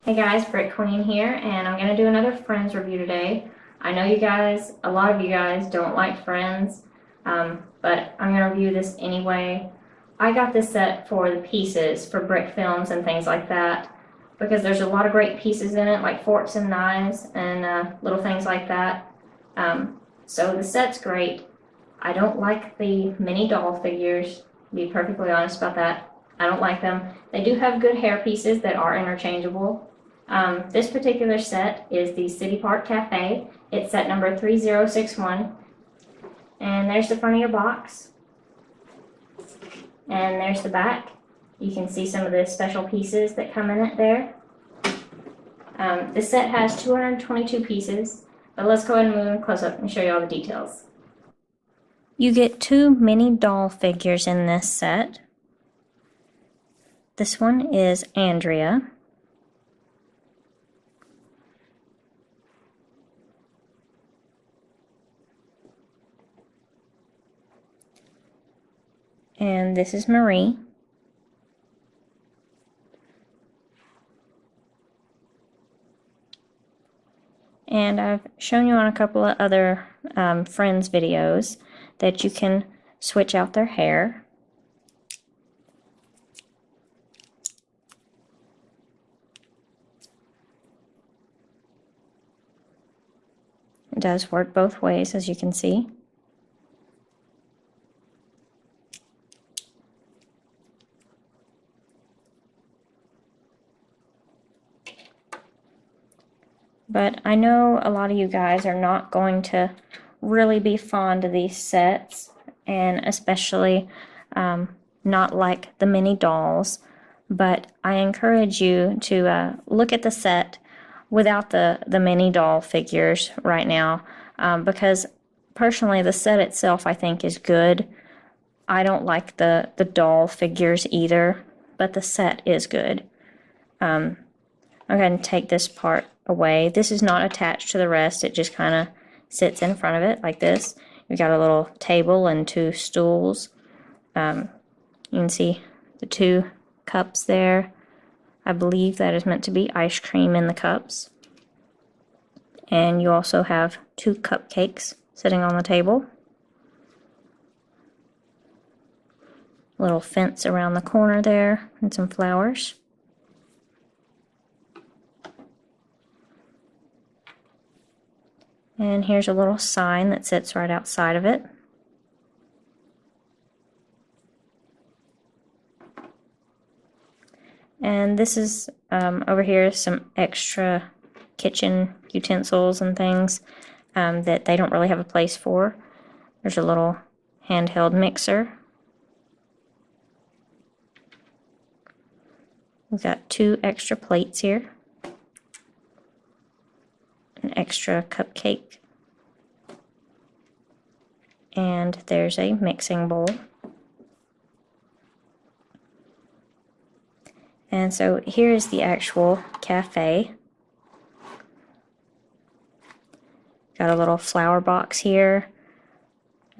Hey guys, BrickQueen here, and I'm going to do another Friends review today. I know you guys, a lot of you guys don't like Friends, but I'm going to review this anyway. I got this set for the pieces, for brick films and things like that, because there's a lot of great pieces in it, like forks and knives and little things like that. So the set's great. I don't like the mini doll figures, to be perfectly honest about that. I don't like them. They do have good hair pieces that are interchangeable. This particular set is the City Park Cafe. It's set number 3061. And there's the front of your box. And there's the back. You can see some of the special pieces that come in it there. This set has 222 pieces, but let's go ahead and move close up and show you all the details. You get two mini doll figures in this set. This one is Andrea. And this is Marie. And I've shown you on a couple of other Friends videos that you can switch out their hair. It does work both ways, as you can see. But I know a lot of you guys are not going to really be fond of these sets, and especially not like the mini dolls. But I encourage you to look at the set without the mini doll figures right now, because personally the set itself I think is good. I don't like the doll figures either, but the set is good. I'm going to take this part away. This is not attached to the rest. It just kind of sits in front of it like this. We've got a little table and two stools. You can see the two cups there. I believe that is meant to be ice cream in the cups. And you also have two cupcakes sitting on the table. A little fence around the corner there and some flowers. And here's a little sign that sits right outside of it. And this is over here some extra kitchen utensils and things that they don't really have a place for. There's a little handheld mixer. We've got two extra plates here. An extra cupcake. And there's a mixing bowl. And so here's the actual cafe. Got a little flower box here.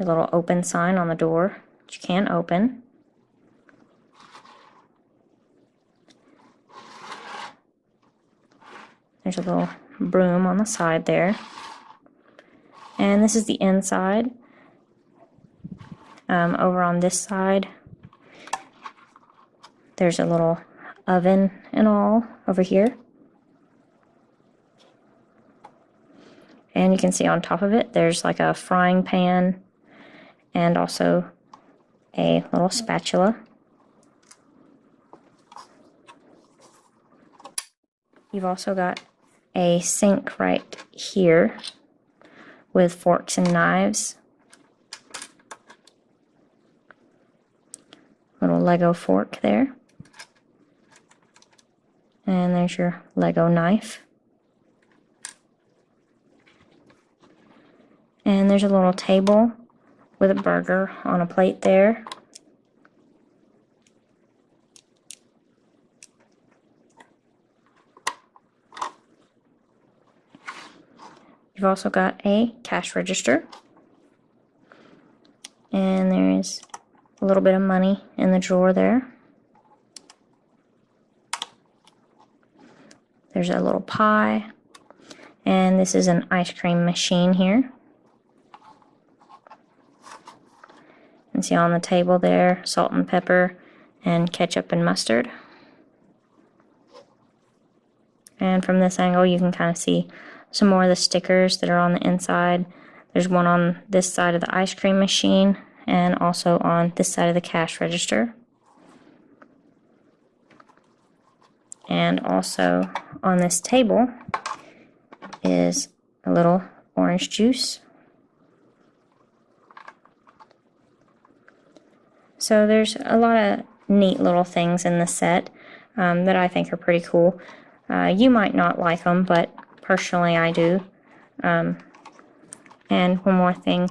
A little open sign on the door that you can open. There's a little broom on the side there. And this is the inside. Over on this side, there's a little oven and all over here. And you can see on top of it, there's like a frying pan and also a little spatula. You've also got a sink right here with forks and knives. Little Lego fork there. And there's your Lego knife. And there's a little table with a burger on a plate there. You've also got a cash register. And there is a little bit of money in the drawer there. There's a little pie. And this is an ice cream machine here. And see on the table there, salt and pepper and ketchup and mustard. And from this angle you can kind of see some more of the stickers that are on the inside. There's one on this side of the ice cream machine and also on this side of the cash register. And also on this table is a little orange juice. So there's a lot of neat little things in the set that I think are pretty cool. You might not like them, but personally I do. And one more thing,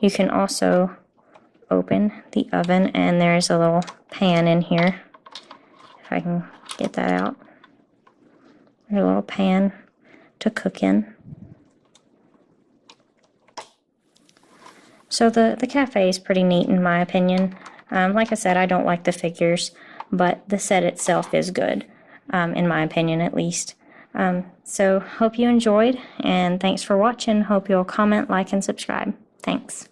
you can also open the oven, and there's a little pan in here. If I can get that out. There's a little pan to cook in. So the cafe is pretty neat in my opinion. Like I said, I don't like the figures, but the set itself is good, in my opinion at least. So hope you enjoyed, and thanks for watching. Hope you'll comment, like, and subscribe. Thanks.